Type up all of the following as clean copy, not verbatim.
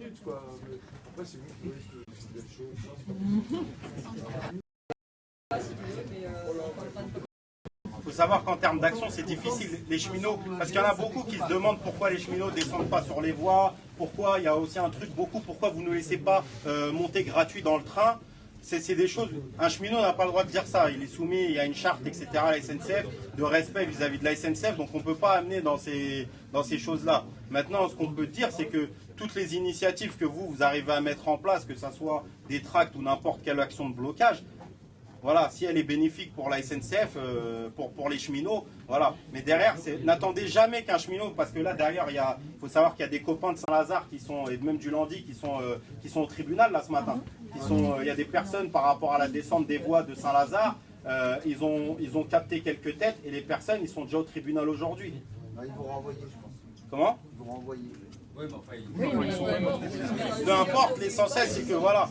minutes, quoi. Après, c'est vous qui voyez ce Il faut savoir qu'en termes d'action, c'est difficile, les cheminots, parce qu'il y en a beaucoup qui se demandent pourquoi les cheminots ne descendent pas sur les voies, pourquoi, il y a aussi un truc, pourquoi vous ne laissez pas monter gratuit dans le train. C'est des choses, un cheminot n'a pas le droit de dire ça, il est soumis, il y a une charte, etc. à la SNCF, de respect vis-à-vis de la SNCF, donc on ne peut pas amener dans ces choses-là. Maintenant, ce qu'on peut dire, c'est que toutes les initiatives que vous arrivez à mettre en place, que ce soit des tracts ou n'importe quelle action de blocage, voilà, si elle est bénéfique pour la SNCF, pour les cheminots, voilà. Mais derrière, n'attendez jamais qu'un cheminot, parce que là, derrière, il faut savoir qu'il y a des copains de Saint-Lazare qui sont, et même du Landy, qui sont au tribunal, là, ce matin. Il y a des personnes, par rapport à la descente des voies de Saint-Lazare, ils ont capté quelques têtes, et les personnes, ils sont déjà au tribunal aujourd'hui. Ils vont renvoyer, je pense. Comment? Ils vont renvoyer. Oui, mais enfin, peu importe, l'essentiel c'est que voilà,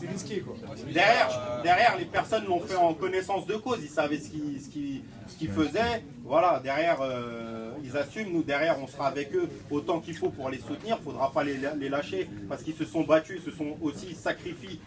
derrière les personnes l'ont fait en connaissance de cause, ils savaient ce qu'ils faisaient, voilà, derrière ils assument, nous derrière on sera avec eux autant qu'il faut pour les soutenir, il ne faudra pas les lâcher parce qu'ils se sont battus, ils se sont aussi sacrifiés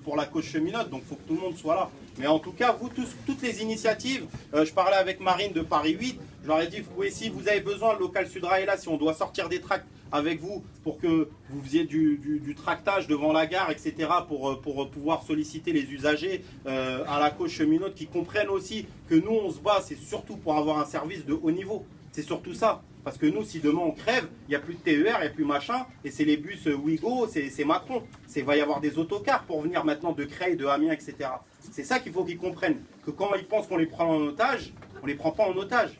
pour la cause cheminote, donc il faut que tout le monde soit là. Mais en tout cas, vous tous, toutes les initiatives, je parlais avec Marine de Paris 8, je leur ai dit, oui, si vous avez besoin, le local Sudra est là, si on doit sortir des tracts avec vous pour que vous faisiez du tractage devant la gare, etc., pour pouvoir solliciter les usagers à la cause cheminote qui comprennent aussi que nous, on se bat, c'est surtout pour avoir un service de haut niveau. C'est surtout ça. Parce que nous, si demain on crève, il n'y a plus de TER, il n'y a plus machin, et c'est les bus Ouigo, c'est Macron. Il va y avoir des autocars pour venir maintenant de Creil, de Amiens, etc. C'est ça qu'il faut qu'ils comprennent. Que quand ils pensent qu'on les prend en otage, on ne les prend pas en otage.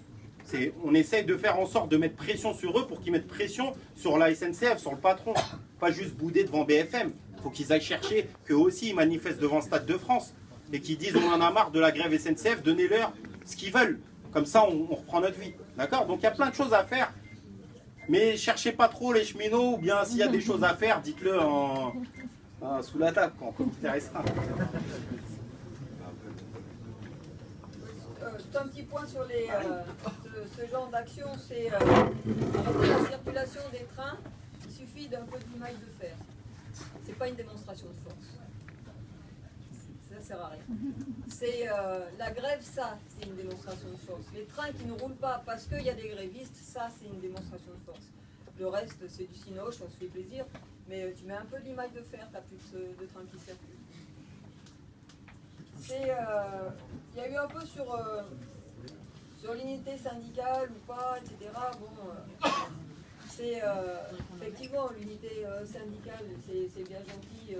On essaye de faire en sorte de mettre pression sur eux pour qu'ils mettent pression sur la SNCF, sur le patron. Pas juste bouder devant BFM. Il faut qu'ils aillent chercher qu'eux aussi ils manifestent devant le Stade de France et qu'ils disent on en a marre de la grève SNCF, donnez-leur ce qu'ils veulent. Comme ça, on reprend notre vie. D'accord? Donc il y a plein de choses à faire. Mais cherchez pas trop les cheminots, ou bien s'il y a des choses à faire, dites-le sous la table, quand comité restreint. Un petit point sur ce genre d'action, c'est arrêter la circulation des trains. Il suffit d'un peu de maille de fer. C'est pas une démonstration de force. Ça sert à rien. C'est la grève, ça, c'est une démonstration de force. Les trains qui ne roulent pas parce qu'il y a des grévistes, ça, c'est une démonstration de force. Le reste, c'est du cinoche, on se fait plaisir. Mais tu mets un peu d'image de fer, t'as plus de trains qui circulent. Il y a eu un peu sur l'unité syndicale ou pas, etc. Bon, c'est effectivement l'unité syndicale, c'est bien gentil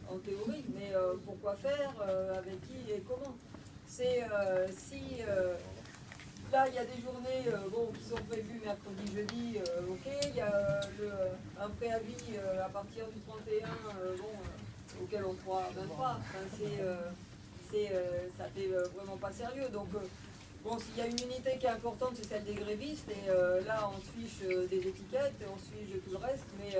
en théorie, mais pourquoi faire, avec qui et comment? C'est là il y a des journées qui sont prévues mercredi, jeudi, ok, il y a un préavis à partir du 31, auquel on croit même pas. Ça fait vraiment pas sérieux. Donc, bon, s'il y a une unité qui est importante, c'est celle des grévistes. Et là, on se fiche des étiquettes, on se fiche de tout le reste. Mais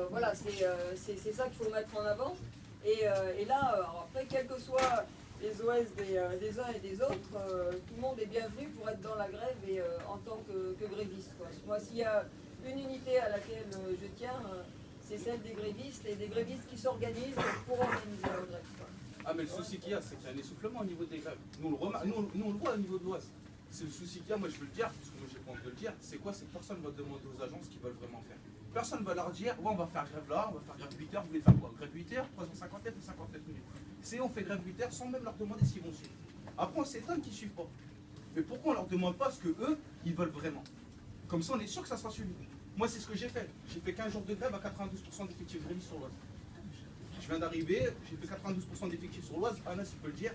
voilà, c'est ça qu'il faut mettre en avant. Et là, alors après, quels que soient les OS des uns et des autres, tout le monde est bienvenu pour être dans la grève et en tant que gréviste, quoi. Moi, s'il y a une unité à laquelle je tiens, c'est celle des grévistes et des grévistes qui s'organisent pour organiser la grève, quoi. Ah, mais le souci qu'il y a, c'est qu'il y a un essoufflement au niveau des grèves. Nous, on le voit au niveau de l'Ouest. C'est le souci qu'il y a, moi je veux le dire, parce que moi j'ai pas envie de le dire, c'est quoi? C'est que personne ne va demander aux agents ce qu'ils veulent vraiment faire. Personne ne va leur dire, ouais, on va faire grève là, on va faire grève 8 heures, vous voulez faire quoi? Grève 8 heures, 359 ou 59 minutes. On fait grève 8 heures sans même leur demander ce qu'ils vont suivre. Après, on s'étonne qu'ils ne suivent pas. Mais pourquoi on leur demande pas ce que eux, ils veulent vraiment? Comme ça, on est sûr que ça sera suivi. Moi, c'est ce que j'ai fait. J'ai fait 15 jours de grève à 92% d'effectifs grévistes sur l'Ouest. Je viens d'arriver, j'ai fait 92% d'effectifs sur l'Oise, Anas il peut le dire,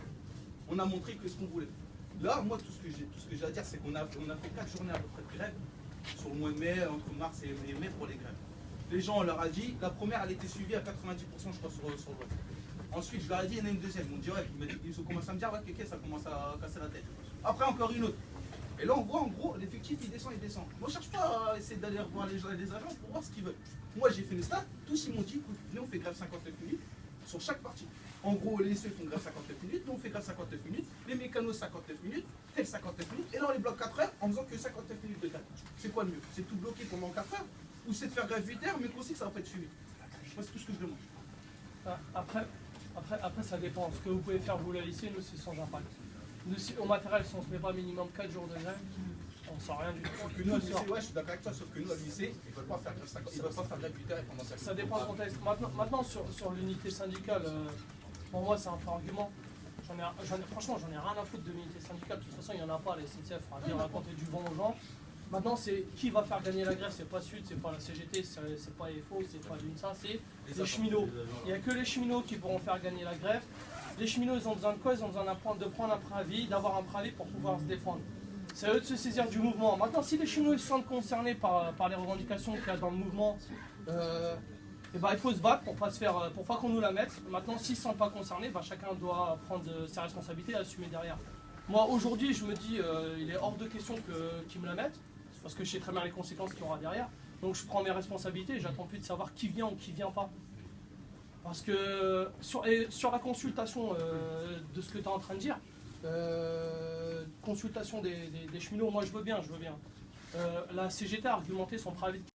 on a montré que ce qu'on voulait. Là, moi, tout ce que j'ai à dire, c'est qu'on a fait 4 journées à peu près de grève sur le mois de mai, entre mars et mai pour les grèves. Les gens, on leur a dit, la première, elle était suivie à 90%, je crois, sur l'Oise. Ensuite, je leur ai dit, il y en a une deuxième. Ils m'ont dit, ouais, ils ont commencé à me dire, ouais, ok, ça commence à casser la tête. Après, encore une autre. Et là, on voit, en gros, l'effectif, il descend. Moi, je ne cherche pas à essayer d'aller voir les agents pour voir ce qu'ils veulent. Moi, j'ai fait les stats, tous ils m'ont dit, écoute, nous, on fait grève 59 minutes sur chaque partie. En gros, les SE font grève 59 minutes, nous, on fait grève 59 minutes, les mécanos 59 minutes, tel 59 minutes, et là, on les bloque 4 heures en faisant que 59 minutes de grève. C'est quoi le mieux? C'est tout bloquer pendant 4 heures? Ou c'est de faire grève 8 heures, mais qu'on sait que ça va pas être suivi? Moi, c'est tout ce que je demande. Après, ça dépend. Ce que vous pouvez faire, vous, le lycée, nous, c'est sans impact. Nous, au matériel, si on ne se met pas minimum 4 jours de grève, on ne sort rien du tout. Sauf que nous, au lycée, ouais, je suis d'accord avec toi, sauf que nous, au lycée, ils ne veulent pas faire grève 8 heures et pendant 5 Ça dépend du contexte. Maintenant sur l'unité syndicale, pour moi, c'est un faux argument. Franchement, j'en ai rien à foutre de l'unité syndicale. De toute façon, il n'y en a pas. La SNCF va bien raconter du vent aux gens. Maintenant, c'est qui va faire gagner la grève, c'est pas Sud, c'est pas la CGT, c'est pas EFO, c'est pas l'UNSA, c'est les cheminots. Il n'y a que les cheminots qui pourront faire gagner la grève. Les cheminots, ils ont besoin de quoi? Ils ont besoin de prendre un préavis, d'avoir un préavis pour pouvoir se défendre. C'est à eux de se saisir du mouvement. Maintenant, si les cheminots ils se sentent concernés par les revendications qu'il y a dans le mouvement, et il faut se battre pour pas qu'on nous la mette. Maintenant, s'ils ne sont pas concernés, chacun doit prendre ses responsabilités et assumer derrière. Moi, aujourd'hui, je me dis, il est hors de question qu'ils me la mettent, parce que je sais très bien les conséquences qu'il y aura derrière. Donc je prends mes responsabilités et j'attends plus de savoir qui vient ou qui vient pas. Parce que sur la consultation de ce que tu es en train de dire, consultation des cheminots, moi je veux bien. La CGT a argumenté son préavis de